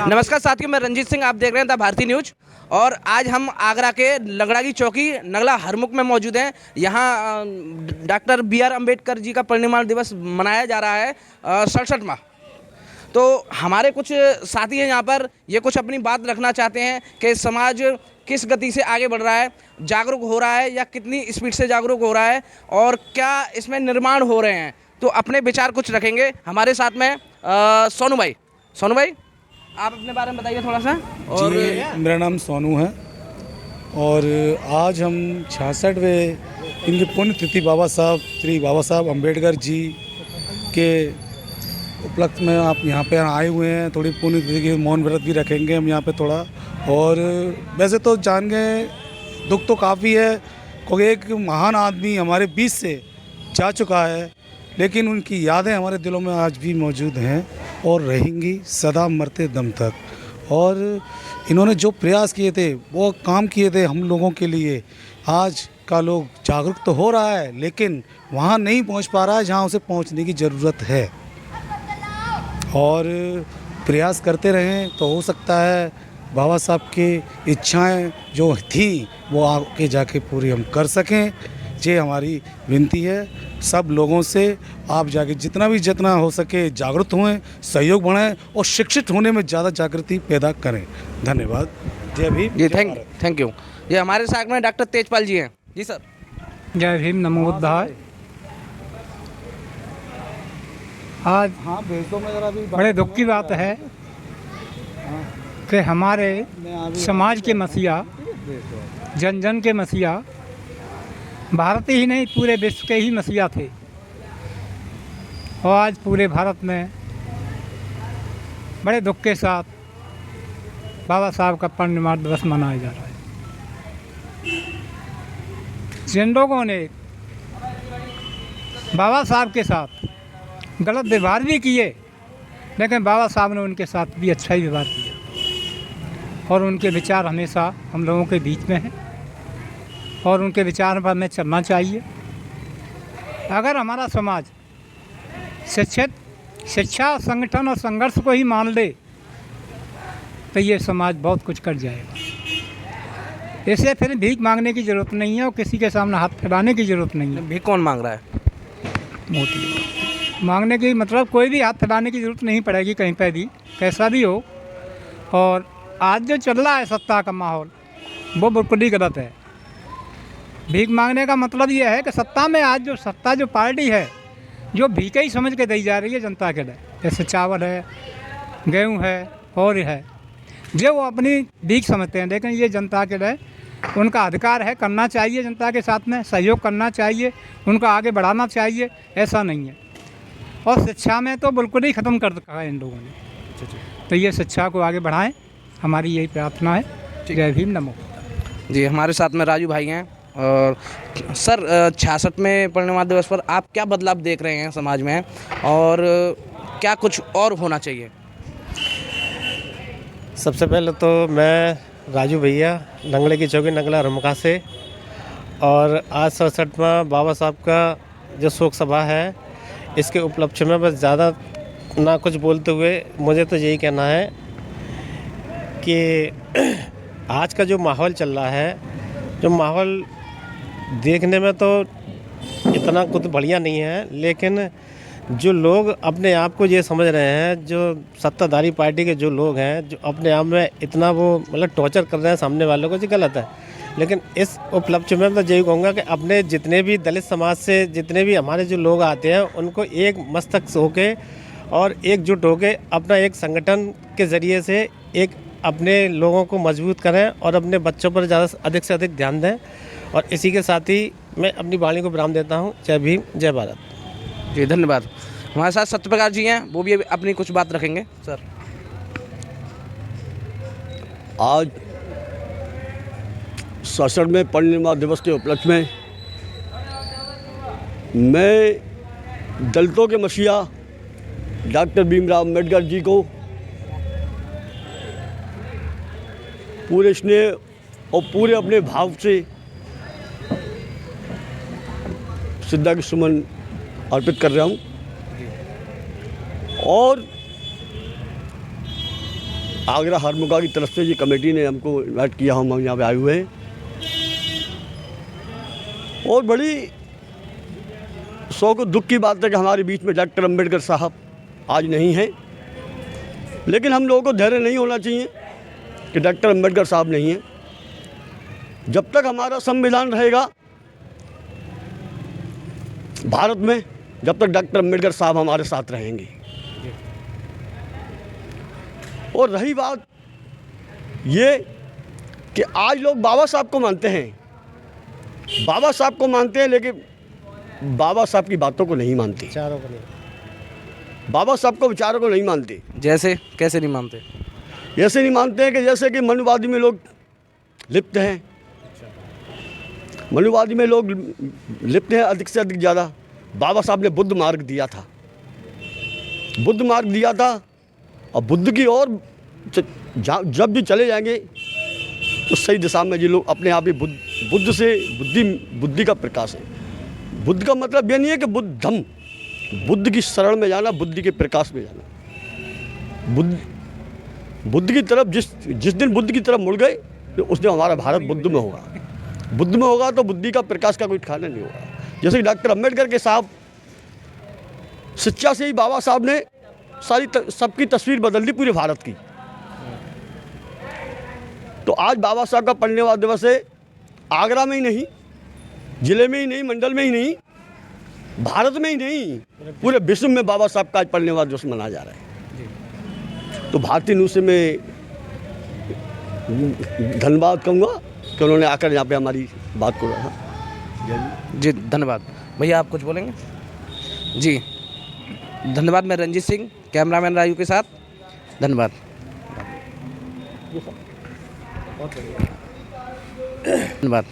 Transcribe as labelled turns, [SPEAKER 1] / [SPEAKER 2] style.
[SPEAKER 1] नमस्कार साथियों, मैं रंजीत सिंह, आप देख रहे हैं द भारती न्यूज। और आज हम आगरा के नगड़ा की चौकी नगला हरमुख में मौजूद हैं। यहाँ डॉक्टर बी.आर. अम्बेडकर जी का परिनिर्वाण दिवस मनाया जा रहा है 67वां। तो हमारे कुछ साथी हैं यहाँ पर, ये कुछ अपनी बात रखना चाहते हैं कि समाज किस गति से आगे बढ़ रहा है, जागरूक हो रहा है या कितनी स्पीड से जागरूक हो रहा है और क्या इसमें निर्माण हो रहे हैं। तो अपने विचार कुछ रखेंगे। हमारे साथ में सोनू भाई, आप अपने बारे में बताइए थोड़ा सा। और
[SPEAKER 2] जी, मेरा नाम सोनू है और आज हम 66वें इनकी पुण्यतिथि बाबा साहब अम्बेडकर जी के उपलक्ष्य में आप यहाँ पे आए हुए हैं। थोड़ी पुण्यतिथि की मौन व्रत भी रखेंगे हम यहाँ पे थोड़ा। और वैसे तो जान गए दुख तो काफ़ी है क्योंकि एक महान आदमी हमारे बीच से जा चुका है, लेकिन उनकी यादें हमारे दिलों में आज भी मौजूद हैं और रहेंगी सदा मरते दम तक। और इन्होंने जो प्रयास किए थे, वो काम किए थे हम लोगों के लिए, आज का लोग जागरूक तो हो रहा है लेकिन वहाँ नहीं पहुँच पा रहा है जहाँ उसे पहुँचने की ज़रूरत है। और प्रयास करते रहें तो हो सकता है बाबा साहब की इच्छाएं जो थी वो आगे जाके पूरी हम कर सकें। ये हमारी विनती है सब लोगों से, आप जाके जितना हो सके जागरूक हों, सहयोग बढ़ाएं और शिक्षित होने में ज़्यादा जागृति पैदा करें। धन्यवाद। जय भीम।
[SPEAKER 1] जी, थैंक यू। ये हमारे साथ में डॉक्टर तेजपाल जी हैं। जी सर।
[SPEAKER 3] जय भीम, नमो बुद्धाय। आज बड़े दुख की बात है कि हमारे समाज के मसीहा, जन जन के मसीहा, भारत ही नहीं पूरे विश्व के ही मसीहा थे और आज पूरे भारत में बड़े दुख के साथ बाबा साहब का परिनिर्वाण दिवस मनाया जा रहा है। जिन लोगों ने बाबा साहब के साथ गलत व्यवहार भी किए, लेकिन बाबा साहब ने उनके साथ भी अच्छा ही व्यवहार किया और उनके विचार हमेशा हम लोगों के बीच में हैं और उनके विचार पर हमें चलना चाहिए। अगर हमारा समाज शिक्षा, संगठन और संघर्ष को ही मान ले तो ये समाज बहुत कुछ कर जाएगा। इसे फिर भीख मांगने की ज़रूरत नहीं है और किसी के सामने हाथ फैलाने की ज़रूरत नहीं है।
[SPEAKER 1] भीख कौन मांग रहा है?
[SPEAKER 3] मोदी मांगने की मतलब कोई भी हाथ फैलाने की ज़रूरत नहीं पड़ेगी कहीं पर भी, कैसा भी हो। और आज जो चल रहा है सत्ता का माहौल, वो बिल्कुल ही गलत है। भीख मांगने का मतलब ये है कि सत्ता में आज जो पार्टी है जो भीख ही समझ के दी जा रही है जनता के लिए, जैसे चावल है, गेहूँ है और है, जो वो अपनी भीख समझते हैं। लेकिन ये जनता के लिए उनका अधिकार है, करना चाहिए, जनता के साथ में सहयोग करना चाहिए, उनको आगे बढ़ाना चाहिए, ऐसा नहीं है। और शिक्षा में तो बिल्कुल ही ख़त्म कर रखा है इन लोगों ने। तो ये शिक्षा को आगे बढ़ाएं, हमारी यही प्रार्थना है। जय भीम, नमो।
[SPEAKER 1] जी, हमारे साथ में राजू भाई हैं। और सर, 66 में परिनिर्वाण दिवस पर आप क्या बदलाव देख रहे हैं समाज में और क्या कुछ और होना चाहिए?
[SPEAKER 4] सबसे पहले तो मैं राजू भैया, नंगले की चौकी नगला रमका से, और आज 67वां बाबा साहब का जो शोक सभा है, इसके उपलक्ष्य में बस ज़्यादा ना कुछ बोलते हुए मुझे तो यही कहना है कि आज का जो माहौल चल रहा है, जो माहौल देखने में तो इतना कुछ बढ़िया नहीं है, लेकिन जो लोग अपने आप को ये समझ रहे हैं, जो सत्ताधारी पार्टी के जो लोग हैं, जो अपने आप में इतना वो मतलब टॉर्चर कर रहे हैं सामने वालों को, ये गलत है। लेकिन इस उपलक्ष्य में मैं यही कहूँगा कि अपने जितने भी दलित समाज से जितने भी हमारे जो लोग आते हैं, उनको एक मस्तक होके और एकजुट होके अपना एक संगठन के ज़रिए से एक अपने लोगों को मजबूत करें और अपने बच्चों पर ज़्यादा अधिक से अधिक ध्यान दें। और इसी के साथ ही मैं अपनी वाणी को विराम देता हूँ। जय भीम, जय भारत।
[SPEAKER 1] जी, धन्यवाद। हमारे साथ सत्यप्रकाश जी हैं, वो भी अपनी कुछ बात रखेंगे। सर,
[SPEAKER 5] आज 67 में परिनिर्वाण दिवस के उपलक्ष्य में मैं दलितों के मसीहा डॉक्टर भीमराव अम्बेडकर जी को पूरे स्नेह और पूरे अपने भाव से श्रद्धा के सुमन अर्पित कर रहा हूँ। और आगरा हरमुगा की तरफ से ये कमेटी ने हमको इन्वाइट किया, हम यहाँ पे आए हुए हैं। और बड़ी शौक दुख की बात है कि हमारे बीच में डॉक्टर अंबेडकर साहब आज नहीं हैं, लेकिन हम लोगों को धैर्य नहीं होना चाहिए कि डॉक्टर अंबेडकर साहब नहीं हैं। जब तक हमारा संविधान रहेगा भारत में, जब तक डॉक्टर अंबेडकर साहब हमारे साथ रहेंगे। और रही बात ये कि आज लोग बाबा साहब को मानते हैं, बाबा साहब को मानते हैं, लेकिन बाबा साहब की बातों को नहीं मानते,
[SPEAKER 4] चारों को नहीं।
[SPEAKER 5] बाबा साहब को विचारों को नहीं मानते।
[SPEAKER 1] जैसे कैसे नहीं मानते?
[SPEAKER 5] ऐसे नहीं मानते हैं कि जैसे कि मनुवादी में लोग लिप्त हैं, मनुवादी में लोग लिप्त हैं अधिक से अधिक ज़्यादा। बाबा साहब ने बुद्ध मार्ग दिया था, बुद्ध मार्ग दिया था, और बुद्ध की ओर जब भी चले जाएंगे तो सही दिशा में ये लोग अपने आप ही बुद्ध से बुद्धि का प्रकाश है। बुद्ध का मतलब ये नहीं है कि बुद्धम, बुद्ध की शरण में जाना, बुद्धि के प्रकाश में जाना। बुद्ध की तरफ जिस दिन बुद्ध की तरफ मुड़ गए तो उस दिन हमारा भारत बुद्ध में होगा। बुद्ध में होगा तो बुद्धि का प्रकाश का कोई ठिकाना नहीं होगा। जैसे कि डॉक्टर अंबेडकर के साहब शिक्षा से ही बाबा साहब ने सबकी तस्वीर बदल दी पूरे भारत की। तो आज बाबा साहब का परिनिर्वाण दिवस है। आगरा में ही नहीं, जिले में ही नहीं, मंडल में ही नहीं, भारत में ही नहीं, पूरे विश्व में बाबा साहब का आज परिनिर्वाण दिवस मनाया जा रहा है। तो भारतीय न्यूज़ से मैं धन्यवाद कहूँगा कि उन्होंने आकर यहाँ पे हमारी बात को रखा।
[SPEAKER 1] जी धन्यवाद। भैया आप कुछ बोलेंगे? जी धन्यवाद। मैं रंजीत सिंह, कैमरामैन राजू के साथ, धन्यवाद। धन्यवाद।